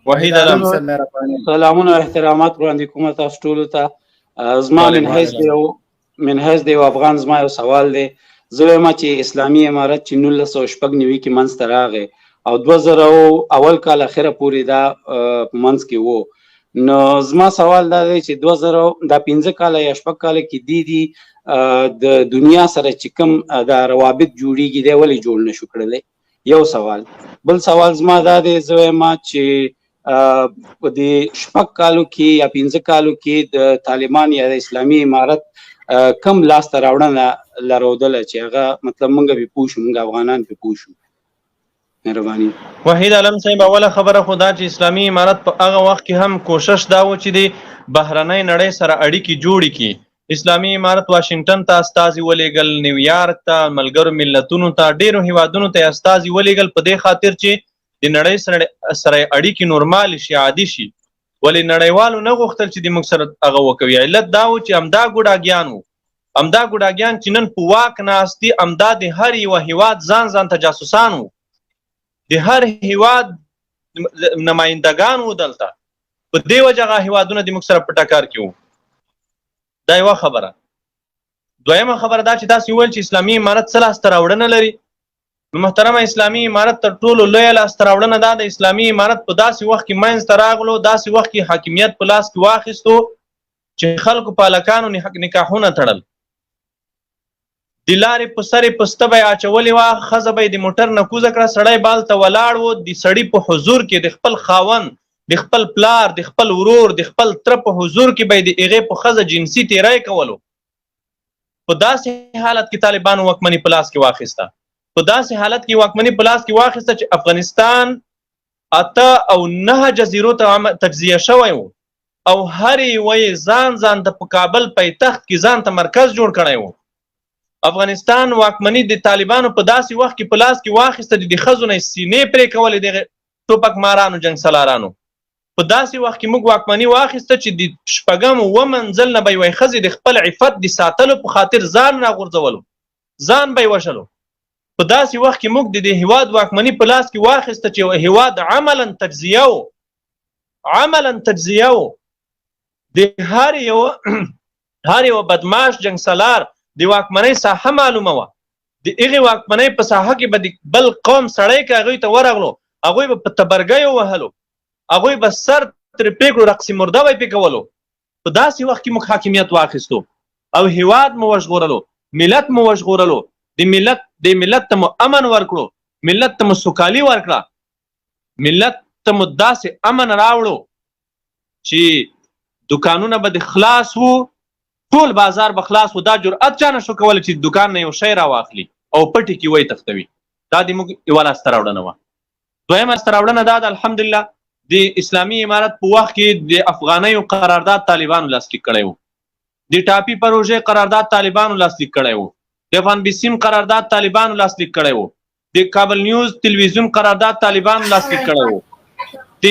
وحید علم سلامونه او احترامات وړاندې کوم تاسو ټولو ته. زما من حیث د یو افغان زما یو سوال دی. زه وایم چې اسلامي امارت چې 1996 کې منځته راغی او 2000 اول کال اخره پورې دا منځ کې وو، نو زما سوال دا دی چې 2000 دا 15 کاله یا 6 کاله کې د دنیا سره چې کوم دا روابط جوړیږي دی ولې جوړ نشو کړلی؟ یو سوال. بل سوال زما دا دی، زه وایم چې په دې 6 کالو کې یا 15 کالو کې د طالبان یا د اسلامي امارت کم لاسته راوړنه لرودله چې هغه مطلب موږ به پوه شو، موږ افغانان به پوه شو. مهرباني. وحید علم صاحب، اوله خبره خو دا چې اسلامي امارت په هغه وخت کې هم کوشش دا و چې د بهرنۍ نړۍ سره اړیکې جوړې کړي. اسلامي امارت واشنگټن ته استازي ولېږل، نیویارک ته، ملګرو ملتونو ته، ډېرو هیوادونو ته استازي ولېږل په دې خاطر چې د نړۍ سره اړیکې نورمال شي، عادي شي. ولې نړیوالو نه غوښتل چې د موږ سره هغه وکوي؟ علت دا و چې همدا ګوډاګیان وو، همدا ګوډاګیان چې نن په واک ناست دي، همدا د هر یو هیواد ځان ته جاسوسان وو، د هر هیواد نمایندګان وو دلته. په دې وجه هغه هیوادونه د موږ سره په ټکر کې وو. دا یوه خبره. دویمه خبره دا چې تاسو وویل چې اسلامي امارت څه لاسته راوړنه لري. نو محترمه، اسلامي امارت تر ټولو لویه لاسته راوړنه دا د اسلامي امارت په داسې وخت کې منځته راغلو، داسې وخت کې حاکمیت په لاس کې واخیستو چې خلکو په هلکانو نکاحونه تړل، د لارې په سرې پسته به یې اچولې وه، ښځه به یې د موټر نه کوزه کړه، سړی به هلته ولاړ و، د سړي په حضور کې د خپل خاوند، د خپل پلار، د خپل ورور، د خپل تره په حضور کې به یې د هغې په ښځه جنسي تیری کولو. په داسې حالت کې طالبانو واکمني په لاس کې واخیسته، په داسې حالت کې واکمني په لاس کې واخیسته چې افغانستان 8 او 9 جزیرو ته تجزیه شوی و او هر یوه یې ځان ته په کابل پایتخت کې ځان ته مرکز جوړ کړی و. افغانستان واکمني د طالبانو په داسې وخت کې په لاس کې واخیسته، د ښځو نه سینې پرې کولې، د ټوپک مارانو، جنګ سالارانو. په داسې وخت کې موږ واکمني واخیسته چې د 6 و منزل نه به یوې ښځې د خپل عفت د ساتلو په خاطر ځان راغورځولو، ځان به یې وشلو. په داسې وخت کې موږ د دې هیواد واکمني په لاس کې واخیسته چې هیواد عملا تجزیه و، عملا تجزیه و. د هر یو بدماش جنګ سالار د واکمنۍ ساحه معلومه وه، د هغې واکمنۍ په ساحه کې به د بل قوم سړی که هغوی ته ورغلو، هغوی به په تبرګیو وهلو، هغوی به سر ترې پرې کړو، رقص مرده به یې پرې کولو. په داسې وخت کې موږ حاکمیت واخیستو او هیواد مو وژغورلو، ملت مو وژغورلو، د ملت ته مو امن ورکړو، ملت ته مو سوکالي ورکړه، ملت ته مو داسې امن راوړو چې دکانونه به د خلاص وو، ټول بازار به خلاص وو. دا جرأت چا نه شو کولی چې دکان نه یو شی راواخلي او پټې کې وی تختوي. دا د موږ یوه لاسته راوړنه وه. دویمه لاسته راوړنه دا ده، الحمدلله د اسلامي امارت په وخت کې د افغانیو قرارداد طالبانو لاسلیک کړی و، د ټاپي پروژې قرارداد طالبانو لاسلیک کړی و، د افغان بیسیم قرارداد طالبانو لاسلیک کړی و، د کابل نیوز تلویزیون قرارداد طالبانو لاسلیک کړی و، د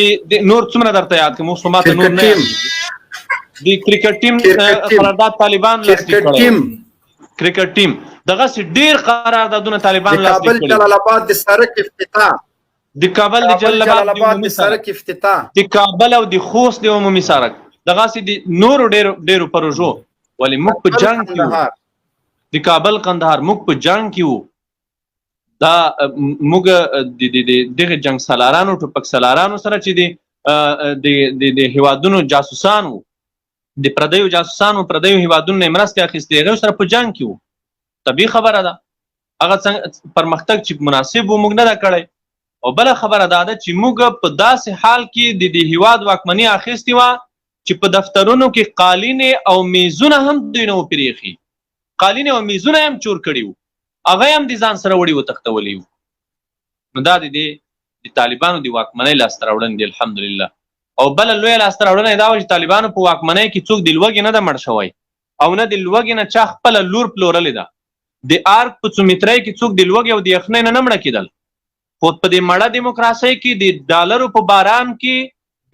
نور څومره درته یاد کړم، اوس خو ماته نور نه یاد. د کرکټ ټیم قرارداد طالبان لاسلیک کړی، کرکټ ټیم دغسې ډېر قراردادونه طالبان لاسلیک کړي. د کابل جلال آباد د سړک افتتاح، د کابل د جلال آباد د عمومي سړک افتتاح، د کابل او د خوست د عمومي سړک، دغسې د نورو ډېرو پروژو. ولې موږ په جنګ کې وو، د کابل قندهار موږ په جنګ کې وو. دا موږ د دغه جنګ سالارانو، ټوپک سالارانو سره چې د هیوادونو جاسوسان وو، د پردیو جاسوسانو، پردیو هیوادونو نه مرستې اخیستې، هغوی سره په جنګ کې وو. طبیعي خبره ده. هغه څنګه پرمختګ چې مناسب و موږ نه ده کړی. او بله خبره دا ده چې موږ په داسې حال کې د هیواد واکمني اخیستې وه چې په دفترونو کې قالینې او میزونه هم دوی نه وو پرېښي، قالینې او میزونه هم چور کړي وو، هغه هم د ځان سره وړي وتښتولي وو. نو دا د طالبانو د واکمنۍ لاسته راوړنې دي الحمدلله. او بله لویه لاسته راوړنه دا وه چې طالبانو په واکمنۍ کې څوک د لوږې نه ده مړ شوی او نه د لوږې نه چا خپله لور پلورلې ده. د ارګ په څومترۍ کې څوک د لوږې او د یخنۍ نه مړه کېدل، خو په دې مړه دیموکراسۍ کې د ډالرو په باران کې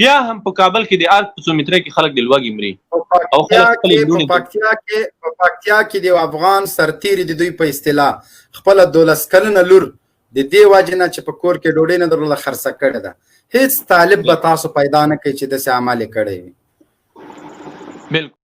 بیا هم په کابل کې د ارګ په څومترۍ کې خلک د لوږې مري. په پکتیا کې د افغان سرتیري د دوی په اصطلاح خپله 12 کلنه لور د دې وجې نه چې په کور کې ډوډۍ نه درله خرڅه کړې ده هیڅ طالب به تاسو پیدا نه کوي چې داسې عمل یې کړی وي. بالکل